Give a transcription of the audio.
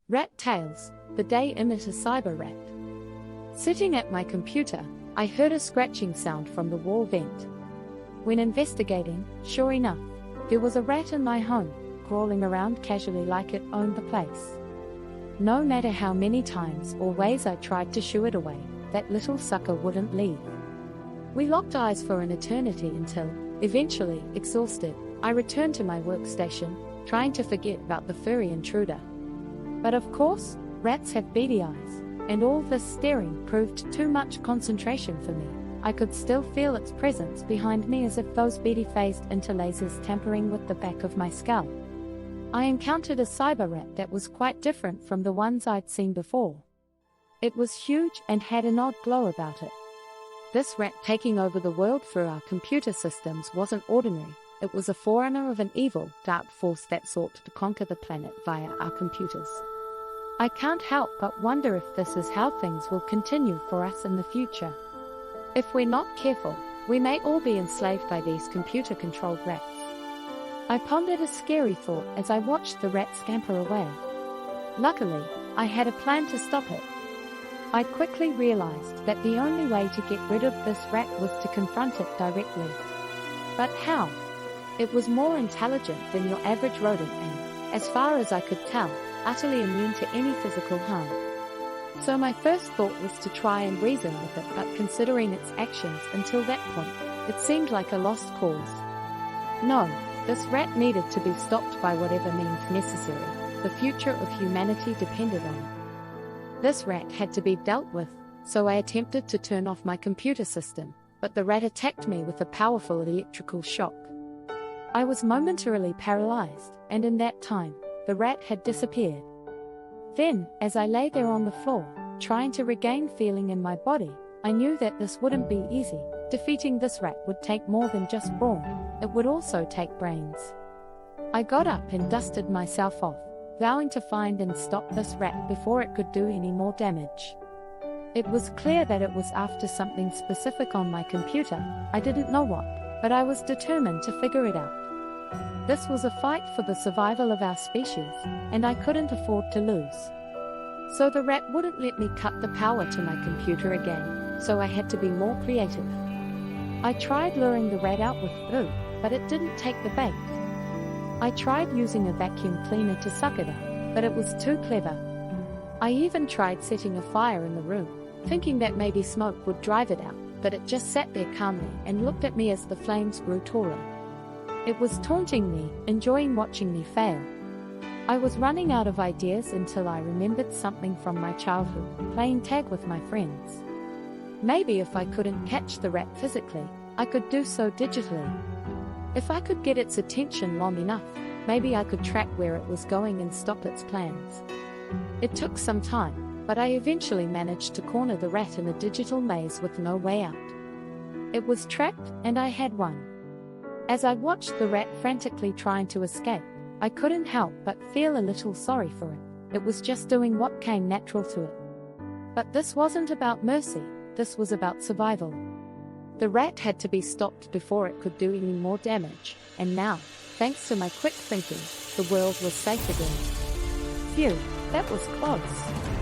Rat tails, the day imit a cyber rat. Sitting at my computer, I heard a scratching sound from the wall vent. When investigating, sure enough, there was a rat in my home, crawling around casually like it owned the place. No matter how many times or ways I tried to shoo it away, that little sucker wouldn't leave. We locked eyes for an eternity until, eventually, exhausted, I returned to my workstation, trying to forget about the furry intruder. But of course, rats have beady eyes, and all this staring proved too much concentration for me. I could still feel its presence behind me, as if those beady-faced interlacers tampering with the back of my skull. I encountered a cyber rat that was quite different from the ones I'd seen before. It was huge and had an odd glow about it. This rat taking over the world through our computer systems wasn't ordinary. It was a forerunner of an evil, dark force that sought to conquer the planet via our computers. I can't help but wonder if this is how things will continue for us in the future. If we're not careful, we may all be enslaved by these computer-controlled rats. I pondered a scary thought as I watched the rat scamper away. Luckily, I had a plan to stop it. I quickly realized that the only way to get rid of this rat was to confront it directly. But how? It was more intelligent than your average rodent and, as far as I could tell, utterly immune to any physical harm. So my first thought was to try and reason with it, but considering its actions until that point, it seemed like a lost cause. No, this rat needed to be stopped by whatever means necessary. The future of humanity depended on it. This rat had to be dealt with, so I attempted to turn off my computer system, but the rat attacked me with a powerful electrical shock. I was momentarily paralyzed, and in that time, the rat had disappeared. Then, as I lay there on the floor, trying to regain feeling in my body, I knew that this wouldn't be easy. Defeating this rat would take more than just brawn, it would also take brains. I got up and dusted myself off, vowing to find and stop this rat before it could do any more damage. It was clear that it was after something specific on my computer. I didn't know what, but I was determined to figure it out. This was a fight for the survival of our species, and I couldn't afford to lose. So the rat wouldn't let me cut the power to my computer again, so I had to be more creative. I tried luring the rat out with food, but it didn't take the bait. I tried using a vacuum cleaner to suck it up, but it was too clever. I even tried setting a fire in the room, thinking that maybe smoke would drive it out, but it just sat there calmly and looked at me as the flames grew taller. It was taunting me, enjoying watching me fail. I was running out of ideas until I remembered something from my childhood, playing tag with my friends. Maybe if I couldn't catch the rat physically, I could do so digitally. If I could get its attention long enough, maybe I could track where it was going and stop its plans. It took some time, but I eventually managed to corner the rat in a digital maze with no way out. It was trapped, and I had won. As I watched the rat frantically trying to escape, I couldn't help but feel a little sorry for it. It was just doing what came natural to it. But this wasn't about mercy, this was about survival. The rat had to be stopped before it could do any more damage, and now, thanks to my quick thinking, the world was safe again. Phew, that was close.